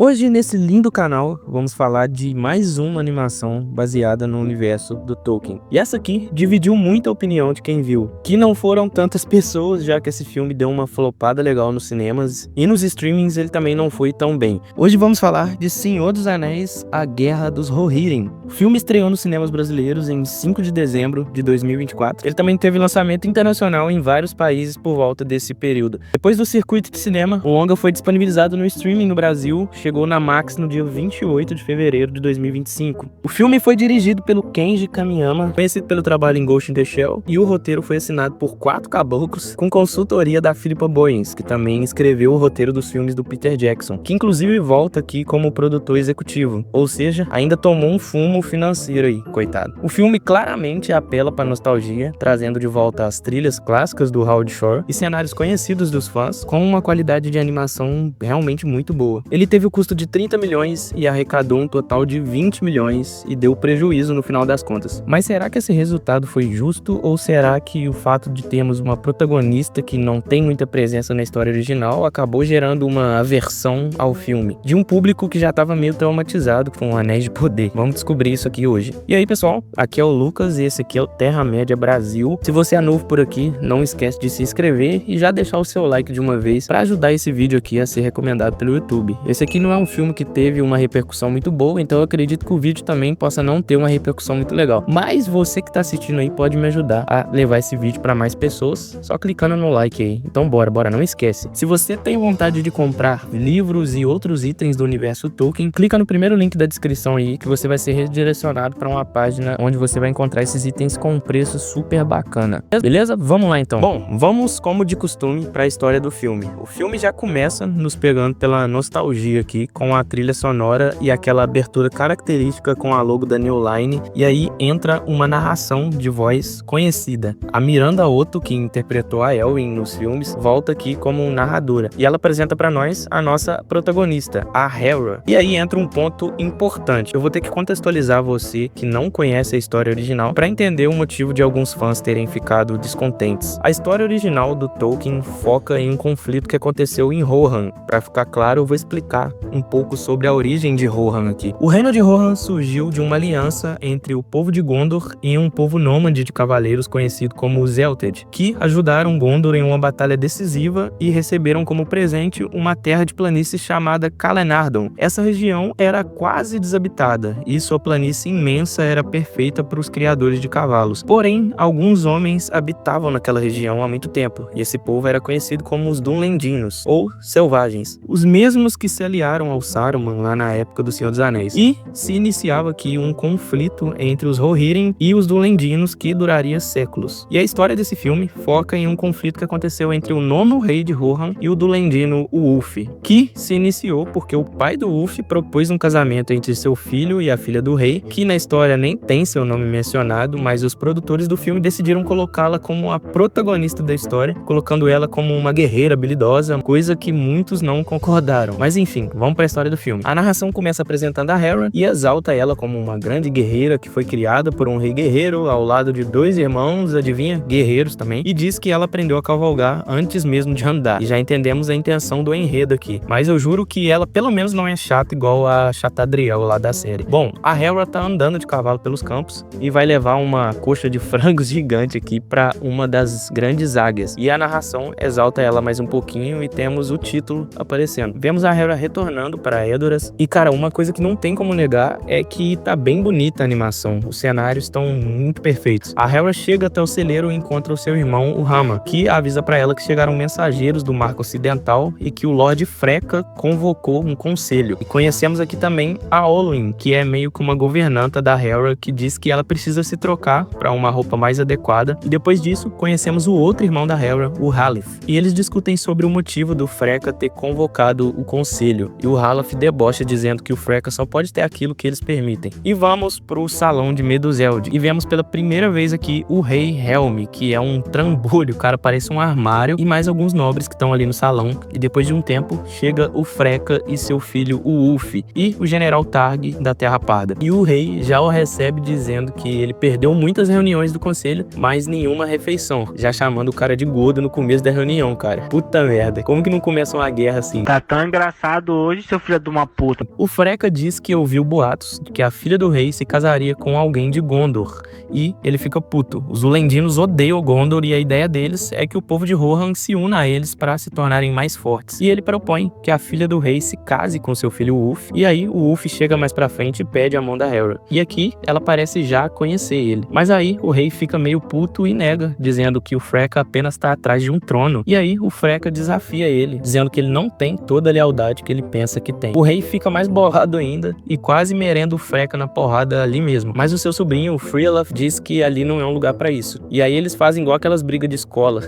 Hoje, nesse lindo canal, vamos falar de mais uma animação baseada no universo do Tolkien. E essa aqui dividiu muita opinião de quem viu, que não foram tantas pessoas, já que esse filme deu uma flopada legal nos cinemas, e nos streamings ele também não foi tão bem. Hoje vamos falar de Senhor dos Anéis, A Guerra dos Rohirrim. O filme estreou nos cinemas brasileiros em 5 de dezembro de 2024. Ele também teve lançamento internacional em vários países por volta desse período. Depois do circuito de cinema, o longa foi disponibilizado no streaming no Brasil, chegou na Max no dia 28 de fevereiro de 2025. O filme foi dirigido pelo Kenji Kamiyama, conhecido pelo trabalho em Ghost in the Shell, e o roteiro foi assinado por 4 caboclos, com consultoria da Philippa Boyens, que também escreveu o roteiro dos filmes do Peter Jackson, que inclusive volta aqui como produtor executivo, ou seja, ainda tomou um fumo financeiro aí, coitado. O filme claramente apela para nostalgia, trazendo de volta as trilhas clássicas do Howard Shore e cenários conhecidos dos fãs, com uma qualidade de animação realmente muito boa. Ele teve o custo de 30 milhões e arrecadou um total de 20 milhões e deu prejuízo no final das contas. Mas será que esse resultado foi justo, ou será que o fato de termos uma protagonista que não tem muita presença na história original acabou gerando uma aversão ao filme de um público que já estava meio traumatizado com Anéis de Poder? Vamos descobrir isso aqui hoje. E aí, pessoal, aqui é o Lucas e esse aqui é o Terra-média Brasil. Se você é novo por aqui, não esquece de se inscrever e já deixar o seu like de uma vez para ajudar esse vídeo aqui a ser recomendado pelo YouTube. Esse aqui não é um filme que teve uma repercussão muito boa, então eu acredito que o vídeo também possa não ter uma repercussão muito legal. Mas você que tá assistindo aí pode me ajudar a levar esse vídeo para mais pessoas, só clicando no like aí. Então bora, não esquece. Se você tem vontade de comprar livros e outros itens do universo Tolkien, clica no primeiro link da descrição aí que você vai ser redirecionado para uma página onde você vai encontrar esses itens com um preço super bacana. Beleza? Vamos lá então. Bom, vamos como de costume para a história do filme. O filme já começa nos pegando pela nostalgia aqui, com a trilha sonora e aquela abertura característica com a logo da New Line, e aí entra uma narração de voz conhecida. A Miranda Otto, que interpretou a Elwin nos filmes, volta aqui como narradora, e ela apresenta para nós a nossa protagonista, a Hera. E aí entra um ponto importante. Eu vou ter que contextualizar você que não conhece a história original para entender o motivo de alguns fãs terem ficado descontentes. A história original do Tolkien foca em um conflito que aconteceu em Rohan. Para ficar claro, eu vou explicar um pouco sobre a origem de Rohan aqui. O reino de Rohan surgiu de uma aliança entre o povo de Gondor e um povo nômade de cavaleiros conhecido como os Elthed, que ajudaram Gondor em uma batalha decisiva e receberam como presente uma terra de planície chamada Calenardon. Essa região era quase desabitada e sua planície imensa era perfeita para os criadores de cavalos. Porém, alguns homens habitavam naquela região há muito tempo, e esse povo era conhecido como os Dunlendinos, ou Selvagens, os mesmos que se aliaram ao Saruman lá na época do Senhor dos Anéis. E se iniciava aqui um conflito entre os Rohirrim e os Dunlendinos que duraria séculos. E a história desse filme foca em um conflito que aconteceu entre o nono rei de Rohan e o Dunlendino, o Ulf, que se iniciou porque o pai do Ulf propôs um casamento entre seu filho e a filha do rei, que na história nem tem seu nome mencionado, mas os produtores do filme decidiram colocá-la como a protagonista da história, colocando ela como uma guerreira habilidosa, coisa que muitos não concordaram. Mas enfim, vamos para a história do filme. A narração começa apresentando a Hera e exalta ela como uma grande guerreira que foi criada por um rei guerreiro ao lado de 2 irmãos, adivinha? Guerreiros também, e diz que ela aprendeu a cavalgar antes mesmo de andar. E já entendemos a intenção do enredo aqui, mas eu juro que ela pelo menos não é chata igual a Chatadriel lá da série. Bom, a Hera tá andando de cavalo pelos campos e vai levar uma coxa de frangos gigante aqui para uma das grandes águias, e a narração exalta ela mais um pouquinho e temos o título aparecendo. Vemos a Hera retornando para Edoras e, cara, uma coisa que não tem como negar é que tá bem bonita a animação. Os cenários estão muito perfeitos. A Hera chega até o celeiro e encontra o seu irmão, o Rama, que avisa para ela que chegaram mensageiros do Marco Ocidental e que o Lorde Freca convocou um conselho. E conhecemos aqui também a Olwyn, que é meio que uma governanta da Hera, que diz que ela precisa se trocar para uma roupa mais adequada. E depois disso, conhecemos o outro irmão da Hera, o Halif, e eles discutem sobre o motivo do Freca ter convocado o conselho, e o Halaf debocha dizendo que o Freca só pode ter aquilo que eles permitem. E vamos pro salão de Meduseld e vemos pela primeira vez aqui o rei Helm, que é um trambolho, cara, parece um armário, e mais alguns nobres que estão ali no salão. E depois de um tempo chega o Freca e seu filho o Ulf e o general Targ da Terra Parda, e o rei já o recebe dizendo que ele perdeu muitas reuniões do conselho, mas nenhuma refeição, já chamando o cara de gordo no começo da reunião, cara. Puta merda, como que não começa uma guerra assim? Tá tão engraçado hoje hoje, seu filho de uma puta. O Freca diz que ouviu boatos de que a filha do rei se casaria com alguém de Gondor, e ele fica puto. Os Ulendinos odeiam Gondor e a ideia deles é que o povo de Rohan se una a eles para se tornarem mais fortes. E ele propõe que a filha do rei se case com seu filho Ulf, e aí o Ulf chega mais pra frente e pede a mão da Hera. E aqui ela parece já conhecer ele. Mas aí o rei fica meio puto e nega, dizendo que o Freca apenas tá atrás de um trono. E aí o Freca desafia ele, dizendo que ele não tem toda a lealdade que ele pensa que tem. O rei fica mais borrado ainda e quase merenda o Freca na porrada ali mesmo. Mas o seu sobrinho, o Freolaf, diz que ali não é um lugar pra isso. E aí eles fazem igual aquelas brigas de escola.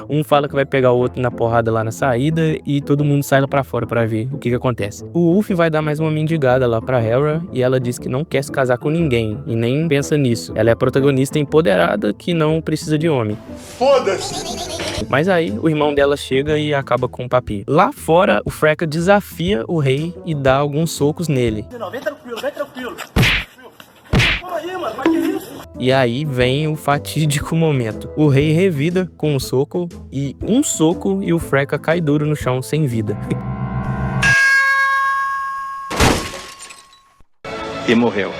Um fala que vai pegar o outro na porrada lá na saída e todo mundo sai lá pra fora pra ver o que acontece. O Ulf vai dar mais uma mendigada lá pra Hera e ela diz que não quer se casar com ninguém e nem pensa nisso. Ela é a protagonista empoderada que não precisa de homem. Foda-se! Mas aí o irmão dela chega e acaba com o papi. Lá fora, o Freca desafia o rei e dá alguns socos nele. Não, vem tranquilo. Por aí, mano, mas que isso? E aí vem o fatídico momento. O rei revida com um soco e o Freca cai duro no chão sem vida. E morreu.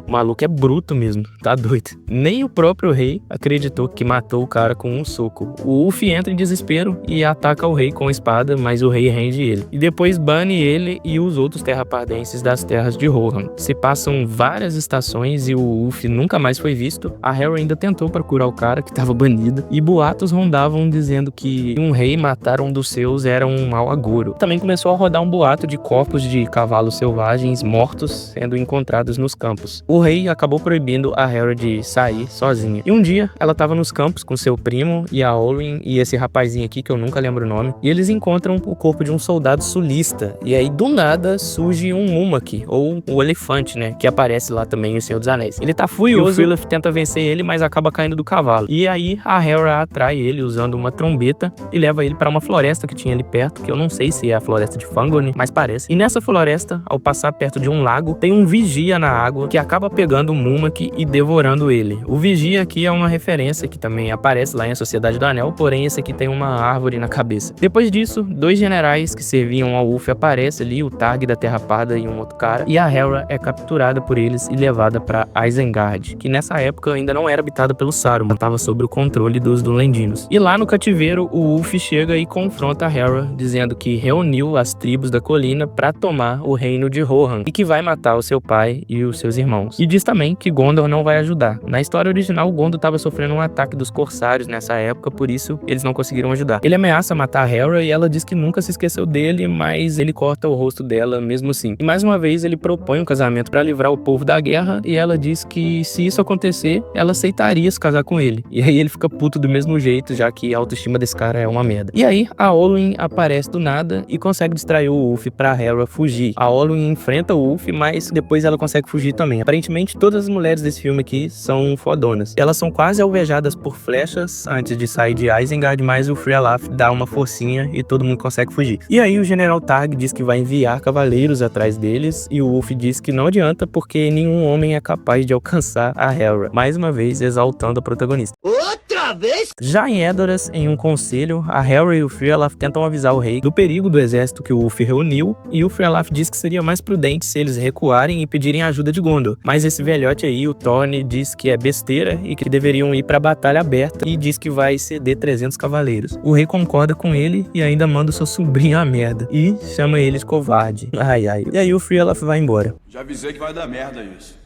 O maluco é bruto mesmo, tá doido. Nem o próprio rei acreditou que matou o cara com um soco. O Ulf entra em desespero e ataca o rei com a espada, mas o rei rende ele. E depois bane ele e os outros terrapardenses das terras de Rohan. Se passam várias estações e o Ulf nunca mais foi visto. A Hera ainda tentou procurar o cara que estava banido. E boatos rondavam dizendo que um rei matar um dos seus era um mau agouro. Também começou a rodar um boato de corpos de cavalos selvagens mortos sendo encontrados nos campos. O rei acabou proibindo a Hera de sair sozinha. E um dia, ela estava nos campos com seu primo e a Olwyn e esse rapazinho aqui, que eu nunca lembro o nome, e eles encontram o corpo de um soldado sulista. E aí, do nada, surge um Mumak, ou o elefante, né, que aparece lá também em O Senhor dos Anéis. Ele tá furioso, e o Freolaf tenta vencer ele, mas acaba caindo do cavalo. E aí, a Hera atrai ele usando uma trombeta e leva ele para uma floresta que tinha ali perto, que eu não sei se é a floresta de Fangorn, mas parece. E nessa floresta, ao passar perto de um lago, tem um vigia na água que acaba pegando o Mumak e devorando ele. O vigia aqui é uma referência que também aparece lá em A Sociedade do Anel, porém esse aqui tem uma árvore na cabeça. Depois disso, dois generais que serviam ao Ulf aparecem ali, o Targ da Terra Parda e um outro cara, e a Hera é capturada por eles e levada para Isengard, que nessa época ainda não era habitada pelo Saruman, estava sob o controle dos Dulendinos. E lá no cativeiro, o Ulf chega e confronta a Hera, dizendo que reuniu as tribos da colina para tomar o reino de Rohan e que vai matar o seu pai e os seus irmãos. E diz também que Gondor não vai ajudar. Na história original, Gondor estava sofrendo um ataque dos corsários nessa época, por isso eles não conseguiram ajudar. Ele ameaça matar a Hera e ela diz que nunca se esqueceu dele, mas ele corta o rosto dela mesmo assim. E mais uma vez ele propõe um casamento para livrar o povo da guerra e ela diz que se isso acontecer, ela aceitaria se casar com ele. E aí ele fica puto do mesmo jeito, já que a autoestima desse cara é uma merda. E aí a Olwyn aparece do nada e consegue distrair o Ulf pra Hera fugir. A Olwyn enfrenta o Ulf, mas depois ela consegue fugir também. Aparentemente todas as mulheres desse filme aqui são fodonas. Elas são quase alvejadas por flechas antes de sair de Isengard, mas o Freolaf dá uma forcinha e todo mundo consegue fugir. E aí o General Targ diz que vai enviar cavaleiros atrás deles e o Ulf diz que não adianta porque nenhum homem é capaz de alcançar a Hera. Mais uma vez exaltando a protagonista. Outra vez? Já em Edoras, em um conselho, a Hera e o Freolaf tentam avisar o rei do perigo do exército que o Ulf reuniu e o Freolaf diz que seria mais prudente se eles recuarem e pedirem ajuda de Gondor. Mas esse velhote aí, o Thorne, diz que é besteira e que deveriam ir pra batalha aberta e diz que vai ceder 300 cavaleiros. O rei concorda com ele e ainda manda o seu sobrinho a merda e chama ele de covarde. Ai. E aí o Freolaf vai embora. Já avisei que vai dar merda isso.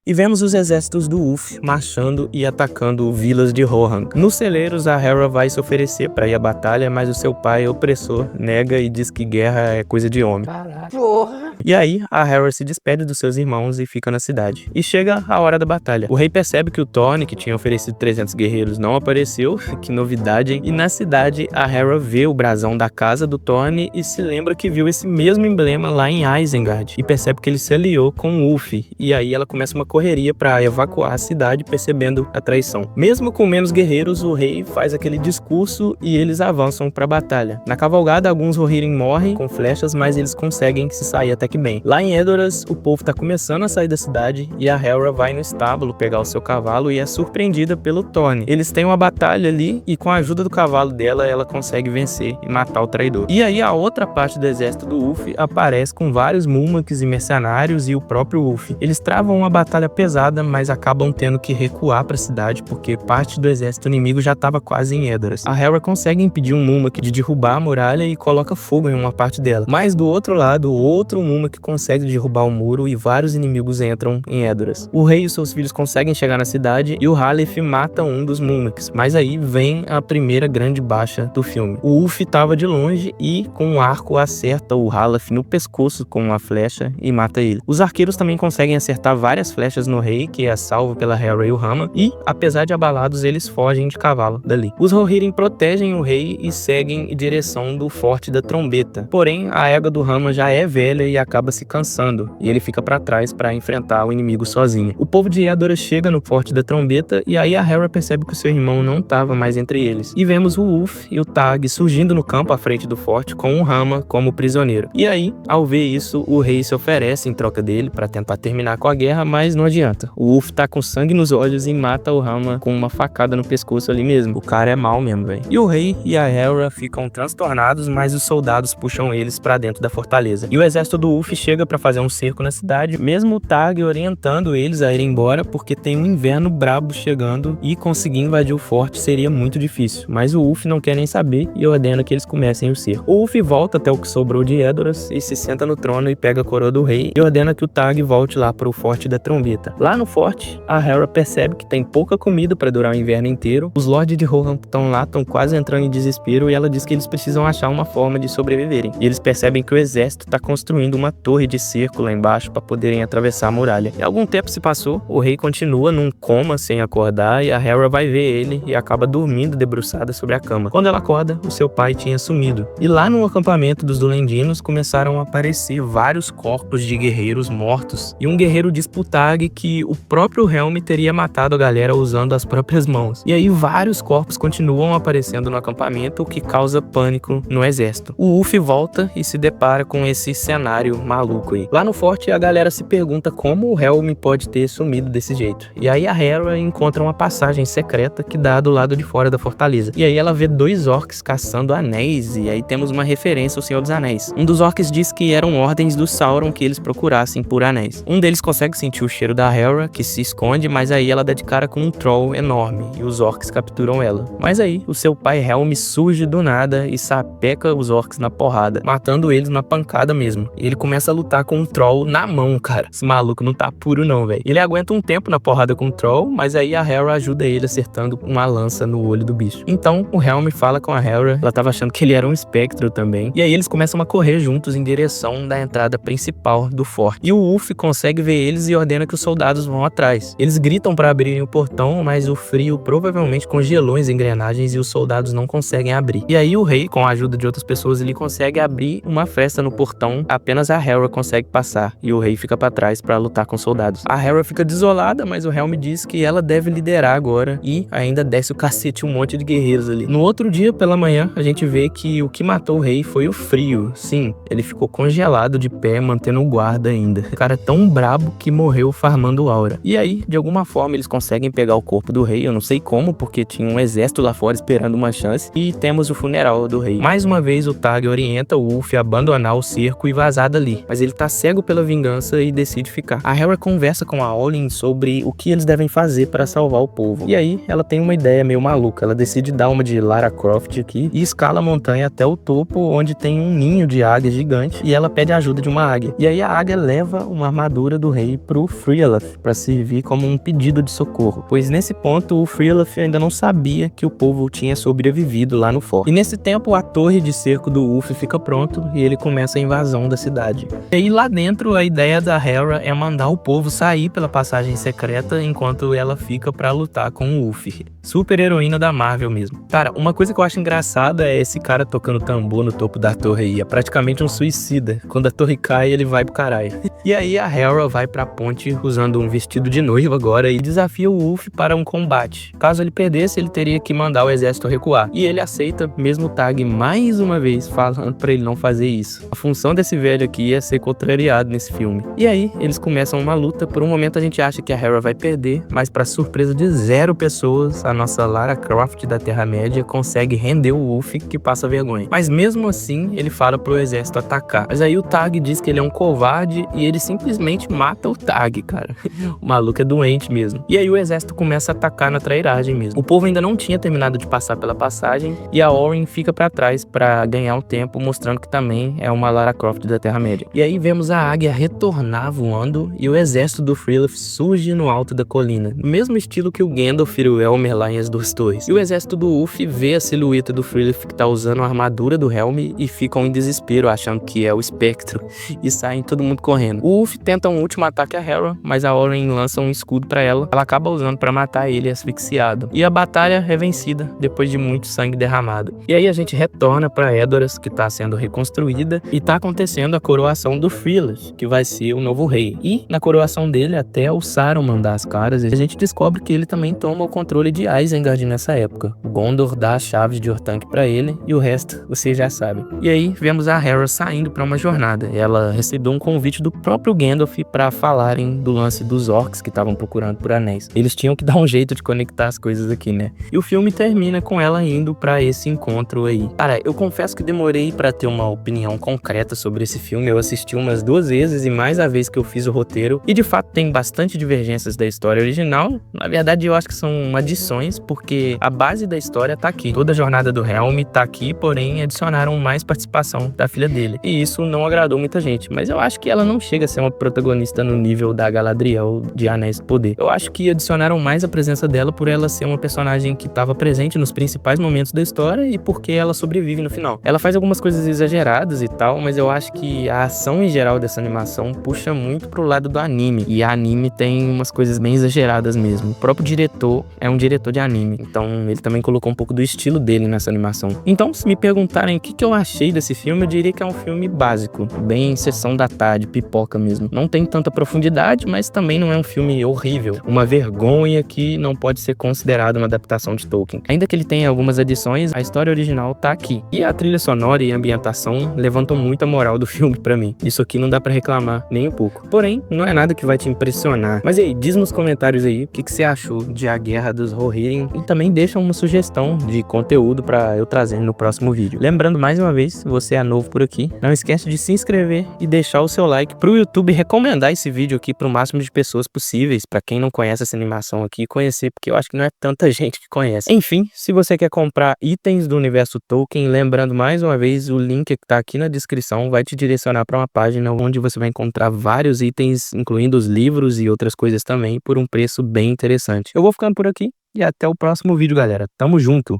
E vemos os exércitos do Ulf marchando e atacando vilas de Rohan. Nos celeiros, a Hera vai se oferecer para ir à batalha, mas o seu pai, opressor, nega e diz que guerra é coisa de homem. Caralho. Porra. E aí, a Hera se despede dos seus irmãos e fica na cidade. E chega a hora da batalha. O rei percebe que o Thorne, que tinha oferecido 300 guerreiros, não apareceu. Que novidade, hein? E na cidade, a Hera vê o brasão da casa do Thorne e se lembra que viu esse mesmo emblema lá em Isengard. E percebe que ele se aliou com o Ulf. E aí ela começa uma correria para evacuar a cidade, percebendo a traição. Mesmo com menos guerreiros, o rei faz aquele discurso e eles avançam para a batalha. Na cavalgada, alguns Rohirrim morrem com flechas, mas eles conseguem se sair até que bem. Lá em Edoras, o povo tá começando a sair da cidade e a Hera vai no estábulo pegar o seu cavalo e é surpreendida pelo Thorne. Eles têm uma batalha ali e com a ajuda do cavalo dela, ela consegue vencer e matar o traidor. E aí a outra parte do exército do Ulf aparece com vários Múmacs e mercenários e o próprio Ulf. Eles travam uma batalha pesada, mas acabam tendo que recuar para a cidade porque parte do exército inimigo já estava quase em Edoras. A Hera consegue impedir um Múmac de derrubar a muralha e coloca fogo em uma parte dela. Mas do outro lado, outro Múmac consegue derrubar o muro e vários inimigos entram em Edoras. O rei e seus filhos conseguem chegar na cidade e o Halef mata um dos Múmacs. Mas aí vem a primeira grande baixa do filme. O Ulf estava de longe e com um arco acerta o Halef no pescoço com uma flecha e mata ele. Os arqueiros também conseguem acertar várias flechas no rei, que é salvo pela Hera e o Rama, e apesar de abalados, eles fogem de cavalo dali. Os Rohirrim protegem o rei e seguem em direção do Forte da Trombeta. Porém, a égua do Rama já é velha e acaba se cansando, e ele fica para trás para enfrentar o inimigo sozinho. O povo de Edoras chega no Forte da Trombeta e aí a Hera percebe que o seu irmão não estava mais entre eles. E vemos o Ulf e o Tag surgindo no campo à frente do forte com o Rama como prisioneiro. E aí, ao ver isso, o rei se oferece em troca dele para tentar terminar com a guerra, mas não adianta. O Ulf tá com sangue nos olhos e mata o Rama com uma facada no pescoço ali mesmo. O cara é mau mesmo, velho. E o rei e a Hera ficam transtornados, mas os soldados puxam eles para dentro da fortaleza. E o exército do Ulf chega para fazer um cerco na cidade, mesmo o Tag orientando eles a irem embora porque tem um inverno brabo chegando e conseguir invadir o forte seria muito difícil. Mas o Ulf não quer nem saber e ordena que eles comecem o cerco. O Ulf volta até o que sobrou de Edoras e se senta no trono e pega a coroa do rei e ordena que o Tag volte lá para o Forte da Trombeta. Lá no forte, a Hera percebe que tem pouca comida para durar o inverno inteiro. Os Lords de Rohan estão lá, estão quase entrando em desespero e ela diz que eles precisam achar uma forma de sobreviverem. E eles percebem que o exército está construindo uma torre de cerco lá embaixo para poderem atravessar a muralha. E algum tempo se passou, o rei continua num coma sem acordar e a Hera vai ver ele e acaba dormindo debruçada sobre a cama. Quando ela acorda, o seu pai tinha sumido. E lá no acampamento dos Dulendinos começaram a aparecer vários corpos de guerreiros mortos e um guerreiro diz pro Tag que o próprio Helm teria matado a galera usando as próprias mãos. E aí vários corpos continuam aparecendo no acampamento, o que causa pânico no exército. O Ulf volta e se depara com esse cenário maluco aí. Lá no forte a galera se pergunta como o Helm pode ter sumido desse jeito. E aí a Hera encontra uma passagem secreta que dá do lado de fora da fortaleza. E aí ela vê dois orcs caçando anéis e aí temos uma referência ao Senhor dos Anéis. Um dos orcs diz que eram ordens do Sauron que eles procurassem por anéis. Um deles consegue sentir o cheiro da Hera, que se esconde, mas aí ela dá de cara com um troll enorme e os orcs capturam ela. Mas aí o seu pai Helm surge do nada e sapeca os orcs na porrada, matando eles na pancada mesmo. E ele começa a lutar com um troll na mão, cara. Esse maluco não tá puro não, velho. Ele aguenta um tempo na porrada com o troll, mas aí a Hera ajuda ele acertando uma lança no olho do bicho. Então o Helm fala com a Hera, ela tava achando que ele era um espectro também. E aí eles começam a correr juntos em direção da entrada principal do forte. E o Ulf consegue ver eles e ordena que os soldados vão atrás. Eles gritam para abrirem o portão, mas o frio provavelmente congelou as engrenagens e os soldados não conseguem abrir. E aí o rei, com a ajuda de outras pessoas, ele consegue abrir uma fresta no portão. Apenas a Hera consegue passar e o rei fica para trás para lutar com os soldados. A Hera fica desolada, mas o Helm diz que ela deve liderar agora e ainda desce o cacete um monte de guerreiros ali. No outro dia, pela manhã, a gente vê que o que matou o rei foi o frio. Sim, ele ficou congelado de pé, mantendo o guarda ainda. O cara é tão brabo que morreu farmando aura. E aí, de alguma forma, eles conseguem pegar o corpo do rei, eu não sei como, porque tinha um exército lá fora esperando uma chance, e temos o funeral do rei. Mais uma vez, o Tag orienta o Ulf a abandonar o cerco e vazar dali, mas ele tá cego pela vingança e decide ficar. A Hera conversa com a Olin sobre o que eles devem fazer para salvar o povo. E aí, ela tem uma ideia meio maluca. Ela decide dar uma de Lara Croft aqui e escala a montanha até o topo, onde tem um ninho de águia gigante, e ela pede a ajuda de uma águia. E aí a águia leva uma armadura do rei pro Frialaf para servir como um pedido de socorro, pois nesse ponto o Frialaf ainda não sabia que o povo tinha sobrevivido lá no forte. E nesse tempo a torre de cerco do Ulf fica pronto e ele começa a invasão da cidade. E aí lá dentro a ideia da Hera é mandar o povo sair pela passagem secreta enquanto ela fica para lutar com o Ulf. Super heroína da Marvel mesmo. Cara, uma coisa que eu acho engraçada é esse cara tocando tambor no topo da torre aí. É praticamente um suicida. Quando a torre cai, ele vai pro caralho. E aí a Hera vai pra ponte usando um vestido de noiva agora e desafia o Wolf para um combate. Caso ele perdesse, ele teria que mandar o exército recuar. E ele aceita, mesmo o Tag mais uma vez falando pra ele não fazer isso. A função desse velho aqui é ser contrariado nesse filme. E aí, eles começam uma luta. Por um momento a gente acha que a Hera vai perder, mas pra surpresa de 0 pessoas, a nossa Lara Croft da Terra-média consegue render o Wolf, que passa vergonha. Mas mesmo assim, ele fala pro exército atacar. Mas aí o Tag diz que ele é um covarde e ele simplesmente mata o Tag, cara. O maluco é doente mesmo. E aí o exército começa a atacar na trairagem mesmo. O povo ainda não tinha terminado de passar pela passagem e a Oren fica pra trás pra ganhar um tempo, mostrando que também é uma Lara Croft da Terra-média. E aí vemos a águia retornar voando e o exército do Freelif surge no alto da colina, no mesmo estilo que o Gandalf e o Elmer lá em As Duas Torres. E o exército do Ulf vê a silhueta do Freelif que tá usando a armadura do Helm e ficam em desespero, achando que é o espectro, e saem todo mundo correndo. O Ulf tenta um último ataque a Hera, mas a Oren lança um escudo pra ela acaba usando pra matar ele asfixiado. E a batalha é vencida depois de muito sangue derramado. E aí a gente retorna pra Edoras, que tá sendo reconstruída, e tá acontecendo a coroação do Freelif, que vai ser o novo rei. E na coroação dele até o Saruman dá as caras, e a gente descobre que ele também toma o controle de Isengard nessa época. O Gondor dá as chaves de Orthanc pra ele, e o resto vocês já sabem. E aí vemos a Hera saindo pra uma jornada. Ela recebeu um convite do próprio Gandalf pra falarem do lance dos orcs que estavam procurando por anéis. Eles tinham que dar um jeito de conectar as coisas aqui, né? E o filme termina com ela indo pra esse encontro aí. Cara, eu confesso que demorei pra ter uma opinião concreta sobre esse filme. Eu assisti umas 2 vezes e mais a vez que eu fiz o roteiro. E de fato tem bastante divergências da história original. Na verdade eu acho que são adições, porque a base da história tá aqui. Toda a jornada do Helm tá aqui, porém adicionaram mais participação da filha dele. E isso não agradou muita gente. Mas eu acho que ela não chega a ser uma protagonista no nível da Galadriel de Anéis do Poder. Eu acho que adicionaram mais a presença dela por ela ser uma personagem que estava presente nos principais momentos da história e porque ela sobrevive no final. Ela faz algumas coisas exageradas e tal, mas eu acho que a ação em geral dessa animação puxa muito pro lado do anime. E a anime tem umas coisas bem exageradas mesmo. O próprio diretor é um diretor de anime, então ele também colocou um pouco do estilo dele nessa animação. Então, se me perguntarem o que eu achei desse filme, eu diria que é um filme básico, bem sessão da tarde, pipoca mesmo. Não tem tanta profundidade, mas também não é um filme horrível, uma vergonha que não pode ser considerada uma adaptação de Tolkien. Ainda que ele tenha algumas adições, a história original tá aqui. E a trilha sonora e a ambientação levantam muito a moral do filme pra mim. Isso aqui não dá pra reclamar nem um pouco. Porém, não é nada que vai te impressionar. Mas aí, diz nos comentários aí o que você achou de A Guerra dos Rohirrim e também deixa uma sugestão de conteúdo pra eu trazer no próximo vídeo. Lembrando mais uma vez, se você é novo por aqui, não esquece de se inscrever e deixar o seu like pro YouTube recomendar esse vídeo aqui pro máximo de pessoas possíveis, pra quem não conhece essa animação aqui, conhecer, porque eu acho que não é tanta gente que conhece. Enfim, se você quer comprar itens do universo Tolkien, lembrando mais uma vez, o link que tá aqui na descrição vai te direcionar para uma página onde você vai encontrar vários itens, incluindo os livros e outras coisas também, por um preço bem interessante. Eu vou ficando por aqui e até o próximo vídeo, galera. Tamo junto!